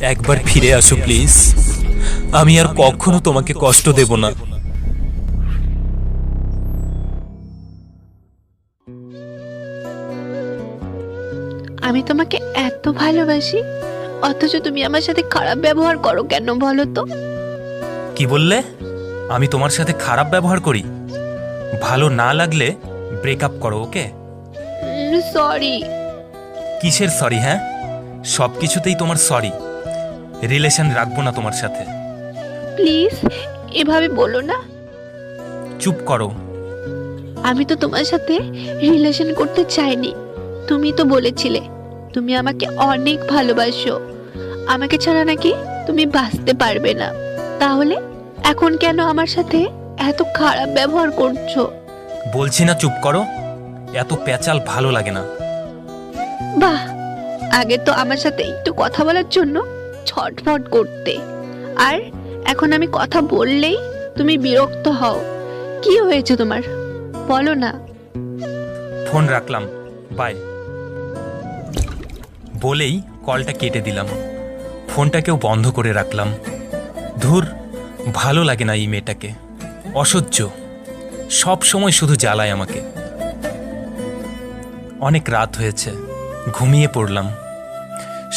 একবার ফিরে আসো প্লিজ। আমি আর কখনো তোমাকে কষ্ট দেব না। আমি তোমাকে এত ভালোবাসি, অথচ তুমি আমার সাথে খারাপ ব্যবহার করো কেন বলো তো? কি বললে? আমি তোমার সাথে খারাপ ব্যবহার করি? ভালো না লাগলে ব্রেকআপ করো, ওকে? সরি। কিসের সরি? হ্যাঁ, সব কিছুতেই তোমার সরি। রিলেশন রাখবো না তোমার সাথে। প্লিজ এভাবে বলো না। চুপ করো। আমি তো তোমার সাথে রিলেশন করতে চাইনি। তুমি তো বলেছিলে তুমি আমাকে অনেক ভালোবাসো, আমাকে ছাড়া নাকি তুমি বাঁচতে পারবে না। তাহলে এখন কেন আমার সাথে এত খারাপ ব্যবহার করছো? বলছি না চুপ করো। এত প্যাচাল ভালো লাগে না। বাহ, আগে তো আমার সাথে একটু কথা বলার জন্য ছটফট করতে, আর এখন আমি কথা বললেই তুমি বিরক্ত হও। কি হয়েছে তোমার, বলো না। ফোন রাখলাম, বাই বলেই কলটা কেটে দিলাম। ফোনটাকেও বন্ধ করে রাখলাম। ধুর, ভালো লাগে না এই মেয়েটাকে। অসহ্য, সব সময় শুধু জ্বালায় আমাকে। অনেক রাত হয়েছে, ঘুমিয়ে পড়লাম।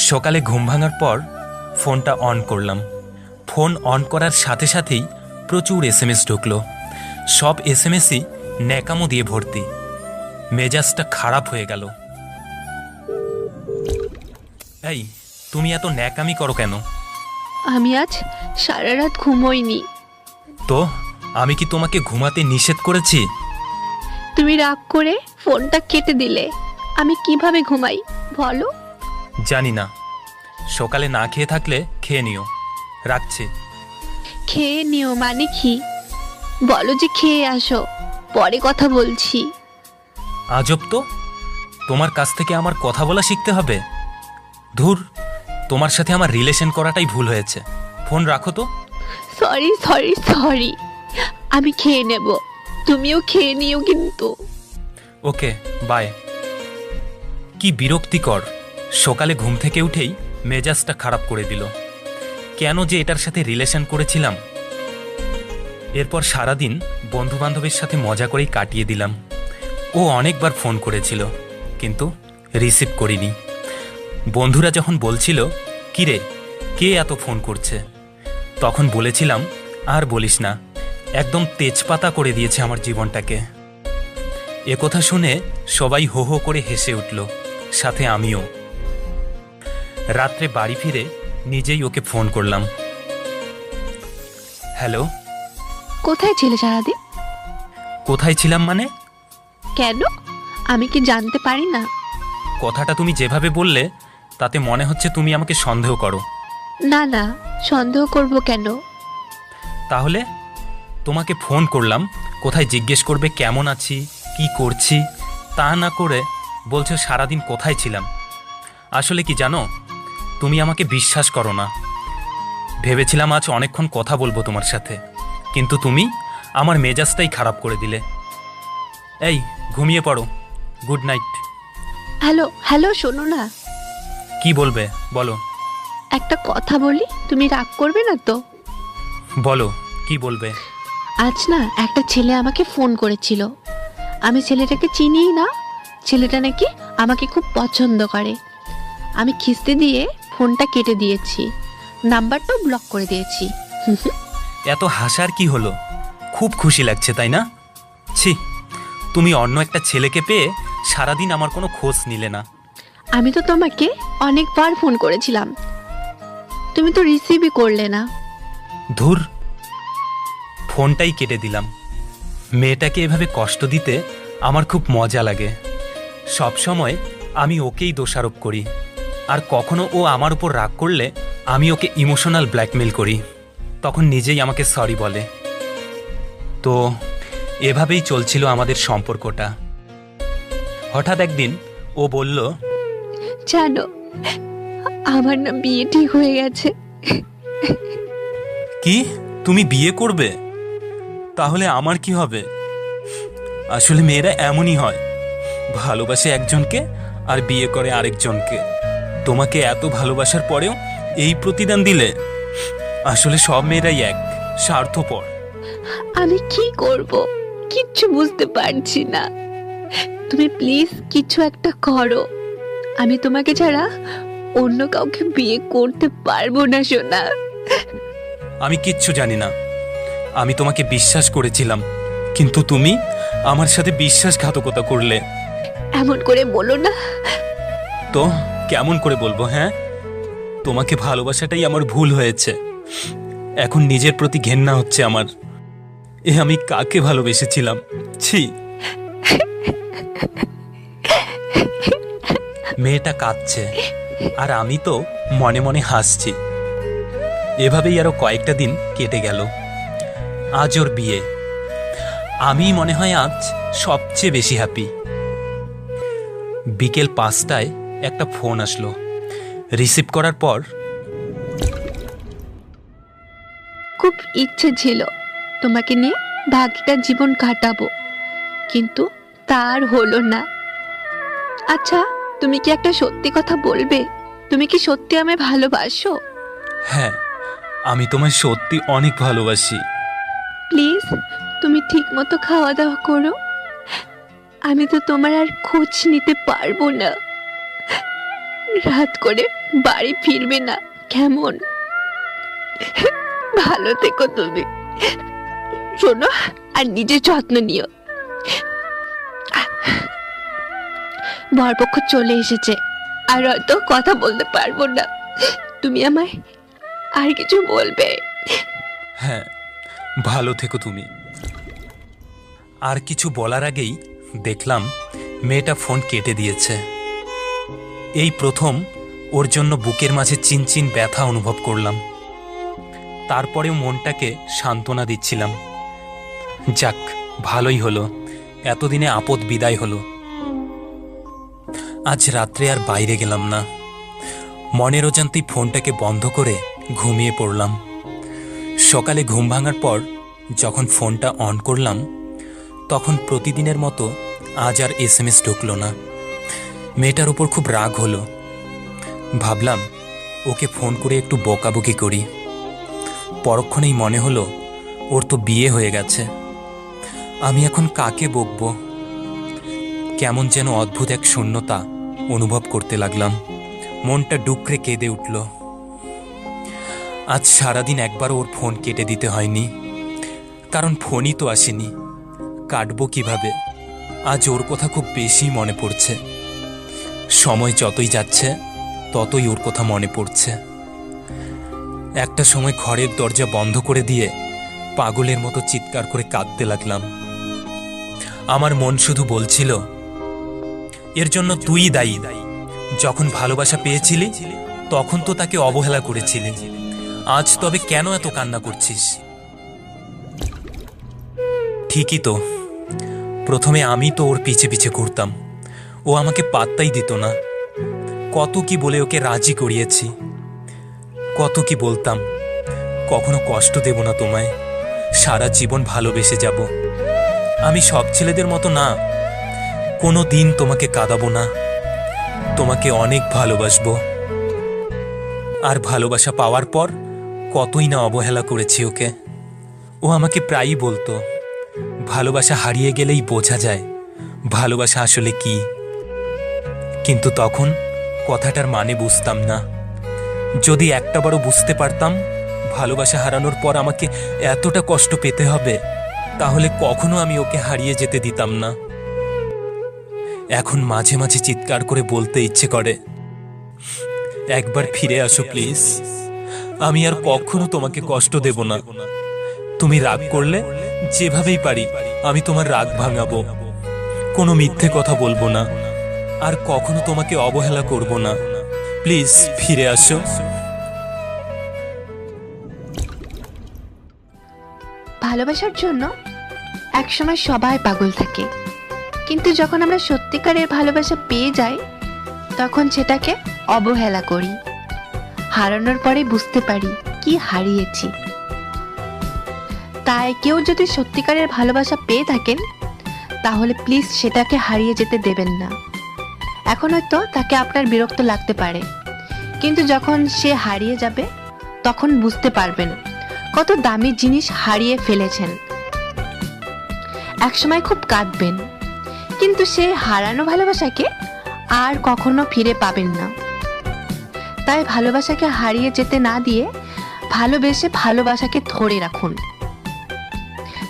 সকালে ঘুম ভাঙার পর ফোনটা অন করলাম। ফোন অন করার সাথে সাথেই প্রচুর এসএমএস ঢুকলো। সব এসএমএসই ন্যাকামো দিয়ে ভর্তি। মেজাজটা খারাপ হয়ে গেল। এই, তুমি এত ন্যাকামি করো কেন? আমি আজ সারা রাত ঘুমোইনি। তো আমি কি তোমাকে ঘুমাতে নিষেধ করেছি? তুমি রাগ করে ফোনটা কেটে দিলে, আমি কিভাবে ঘুমাই বলো? জানি না, সকালে না খেয়ে থাকলে খেয়ে নিও। রাখছি। খেয়ে নিও মানে কি? বলো যে খেয়ে আসো, পরে কথা বলছি। আজব তো, তোমার কাছ থেকে আমার কথা বলা শিখতে হবে? ধুর, তোমার সাথে আমার রিলেশন করাটাই ভুল হয়েছে। ফোন রাখো তো। সরি সরি সরি, আমি খেয়ে নেব, তুমিও খেয়ে নিও কিন্তু। ওকে, বাই। কি বিরক্তিকর, সকালে ঘুম থেকে উঠেই মেজাজটা খারাপ করে দিল। কেন যে এটার সাথে রিলেশন করেছিলাম। এরপর সারাদিন বন্ধু বান্ধবের সাথে মজা করেই কাটিয়ে দিলাম। ও অনেকবার ফোন করেছিল, কিন্তু রিসিভ করিনি। বন্ধুরা যখন বলছিল কিরে কে এত ফোন করছে, তখন বলেছিলাম আর বলিস না, একদম তেজপাতা করে দিয়েছে আমার জীবনটাকে। একথা শুনে সবাই হো হো করে হেসে উঠল, সাথে আমিও। রাত্রে বাড়ি ফিরে নিজেই ওকে ফোন করলাম। হ্যালো। কোথায় ছিলে সারাদিন? কোথায় ছিলাম মানে? কেন, আমি কি জানতে পারি না? কথাটা তুমি যেভাবে বললে তাতে মনে হচ্ছে তুমি আমাকে সন্দেহ করো। না না, সন্দেহ করব কেন? তাহলে তোমাকে ফোন করলাম কোথায় জিজ্ঞেস করবে কেমন আছি, কি করছি, তা না করে বলছো সারাদিন কোথায় ছিলাম। আসলে কি জানো, তুমি আমাকে বিশ্বাস করো না। ভেবেছিলাম আজ অনেকক্ষণ কথা বলবো তোমার সাথে, কিন্তু তুমি আমার মেজাজটাই খারাপ করে দিলে। এই, ঘুমিয়ে পড়ো। Good night. হ্যালো হ্যালো, শোনো না। কি বলবে বলো। একটা কথা বলি, তুমি রাগ করবে না তো? বলো, কি বলবে? আজ না একটা ছেলে আমাকে ফোন করেছিল। আমি ছেলেটাকে চিনিই না। ছেলেটা নাকি আমাকে খুব পছন্দ করে। আমি খিস্তি দিয়ে ফোনটা কেটে দিয়েছি, নাম্বারটাও ব্লক করে দিয়েছি। এত হাসার কি হলো? খুব খুশি লাগছে তাই না? ছি, তুমি অন্য একটা ছেলেকে পেয়ে সারাদিন আমার কোনো খোঁজ নিলে না। আমি তো তোমাকে অনেকবার ফোন করেছিলাম, তুমি তো রিসিভই করলে না। ধুর, ফোনটাই কেটে দিলাম। মেয়েটাকে এভাবে কষ্ট দিতে আমার খুব মজা লাগে। সব সময় আমি ওকেই দোষারোপ করি, আর কখনো ও আমার উপর রাগ করলে আমি ওকে ইমোশনাল ব্ল্যাকমেল করি। তখন নিজেই আমাকে সরি বলে। তো এভাবেই চলছিল আমাদের সম্পর্কটা। হঠাৎ একদিন ও বলল, জানো, আমার না বিয়ে ঠিক হয়ে গেছে। কি, তুমি বিয়ে করবে? তাহলে আমার কি হবে? আসলে মেয়েরা এমনই হয়, ভালোবাসে একজনকে আর বিয়ে করে আরেকজনকে। তোমাকে এত ভালোবাসার পরেও এই প্রতিদান দিলে? আসলে সব মেয়েরাই এক, স্বার্থপর। আমি কি করব কিচ্ছু বুঝতে পারছি না। তুমি প্লিজ কিছু একটা করো। আমি তোমাকে ছাড়া অন্য কাউকে বিয়ে করতে পারবো না সোনা। আমি কিচ্ছু জানি না। আমি তোমাকে বিশ্বাস করেছিলাম, কিন্তু তুমি আমার সাথে বিশ্বাসঘাতকতা করলে। এমন করে বলো না। তো কেমন করে বলবো? হ্যাঁ, তোমাকে ভালোবাসাটাই আমার ভুল হয়েছে। এখন নিজের প্রতি ঘেন্না হচ্ছে আমার। আমি কাকে ভালোবেসেছিলাম? ছি। মেয়েটা কাঁদছে আর আমি তো মনে মনে হাসছি। এভাবেই আরো কয়েকটা দিন কেটে গেল। আজ ওর বিয়ে। আমি মনে হয় আজ সবচেয়ে বেশি হ্যাপি। বিকেল 5টায় একটা ফোন আসলো। রিসিভ করার পর খুব ইচ্ছে ছিল তোমাকে নিয়ে বাকিটা জীবন কাটাবো, কিন্তু তার হলো না। আচ্ছা, তুমি কি একটা সত্যি কথা বলবে? তুমি কি সত্যি আমায় ভালোবাসো? হ্যাঁ, আমি তোমায় সত্যি অনেক ভালোবাসি। প্লিজ তুমি ঠিক মতো খাওয়া দাওয়া করো। আমি তো তোমার আর খোঁজ নিতে পারবো না। রাত করে বাড়ি ফিরবে না কেমন? ভালো থেকো তুমি। শোনো, আর নিজের যত্ন নিও। বরপক্ষ চলে এসেছে, আর হয়তো কথা বলতে পারবো না। তুমি আমায় আর কিছু বলবে? হ্যাঁ, ভালো থেকো তুমি। আর কিছু বলার আগেই দেখলাম মেয়েটা ফোন কেটে দিয়েছে। এই প্রথম ওর জন্য বুকের মাঝে চিনচিন ব্যথা অনুভব করলাম। তারপরেও মনটাকে সান্ত্বনা দিচ্ছিলাম। যাক, ভালোই হলো, এতদিনে আপদ বিদায় হলো। আজ রাত্রে আর বাইরে গেলাম না। মনের অজান্তেই ফোনটাকে বন্ধ করে ঘুমিয়ে পড়লাম। সকালে ঘুম ভাঙার পর যখন ফোনটা অন করলাম, তখন প্রতিদিনের মতো আজ আর SMS ঢুকলো না। মেয়েটার উপর খুব রাগ হলো। ভাবলাম ওকে ফোন করে একটু বকাবকি করি। পরক্ষণেই মনে হলো ওর তো বিয়ে হয়ে গেছে। আমি এখন কাকে বকবো? কেমন যেন অদ্ভুত এক শূন্যতা অনুভব করতে লাগলাম। মনটা ডুকরে কেঁদে উঠল। আজ সারাদিন একবার ওর ফোন কেটে দিতে হয়নি, কারণ ফোনই তো আসেনি। কাটবো কিভাবে? আজ ওর কথা খুব বেশি মনে পড়ছে। সময় যতই যাচ্ছে ততই ওর কথা মনে পড়ছে। একটা সময় ঘরের দরজা বন্ধ করে দিয়ে পাগলের মতো চিৎকার করে কাঁদতে লাগলাম। আমার মন শুধু বলছিল, এর জন্য তুই দায়ী। যখন ভালোবাসা পেয়েছিলি তখন তো তাকে অবহেলা করেছিলি। আজ তবে কেন এত কান্না করছিস? ঠিকই তো, প্রথমে আমি তো ওর পিছে পিছে ঘুরতাম। ও আমাকে পাত্তাই দিত না। কত কি বলে ওকে রাজি করিয়েছি, কত কি বলতাম, কখনো কষ্ট দেব না তোমায়, সারা জীবন ভালোবেসে যাব। আমি সব ছেলেদের মতো না, কোনো দিন তোমাকে কাঁদাবো না, তোমাকে অনেক ভালোবাসবো। আর ভালোবাসা পাওয়ার পর কতই না অবহেলা করেছি ওকে। ও আমাকে প্রায়ই বলতো, ভালোবাসা হারিয়ে গেলেই বোঝা যায় ভালোবাসা আসলে কি। কিন্তু তখন কথাটার মানে বুঝতাম না। যদি একটাবারও বুঝতে পারতাম ভালোবাসা হারানোর পর আমাকে এতটা কষ্ট পেতে হবে, তাহলে কখনো আমি ওকে হারিয়ে যেতে দিতাম না। এখন মাঝে মাঝে চিৎকার করে বলতে ইচ্ছে করে, একবার ফিরে আসো প্লিজ। আমি আর কখনো তোমাকে কষ্ট দেব না। তুমি রাগ করলে যেভাবেই পারি আমি তোমার রাগ ভাঙাবো। কোনো মিথ্যে কথা বলবো না, আর কখনো তোমাকে অবহেলা করব না। প্লিজ ফিরে আসো। ভালোবাসার জন্য একসময় সবাই পাগল থাকে, কিন্তু যখন আমরা সত্যিকারের ভালোবাসা পেয়ে যাই তখন সেটাকে অবহেলা করি। হারানোর পরে বুঝতে পারি কি হারিয়েছি। তাই কেউ যদি সত্যিকারের ভালোবাসা পেয়ে থাকেন তাহলে প্লিজ সেটাকে হারিয়ে যেতে দেবেন না। এখন হয়তো তাকে আপনার বিরক্ত লাগতে পারে, কিন্তু যখন সে হারিয়ে যাবে তখন বুঝতে পারবেন কত দামি জিনিস হারিয়ে ফেলেছেন। একসময় খুব কাঁদবেন, কিন্তু সেই হারানো ভালোবাসাকে আর কখনো ফিরে পাবেন না। তাই ভালোবাসাকে হারিয়ে যেতে না দিয়ে ভালোবেসে ভালোবাসাকে ধরে রাখুন।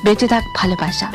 বেঁচে থাক ভালোবাসা।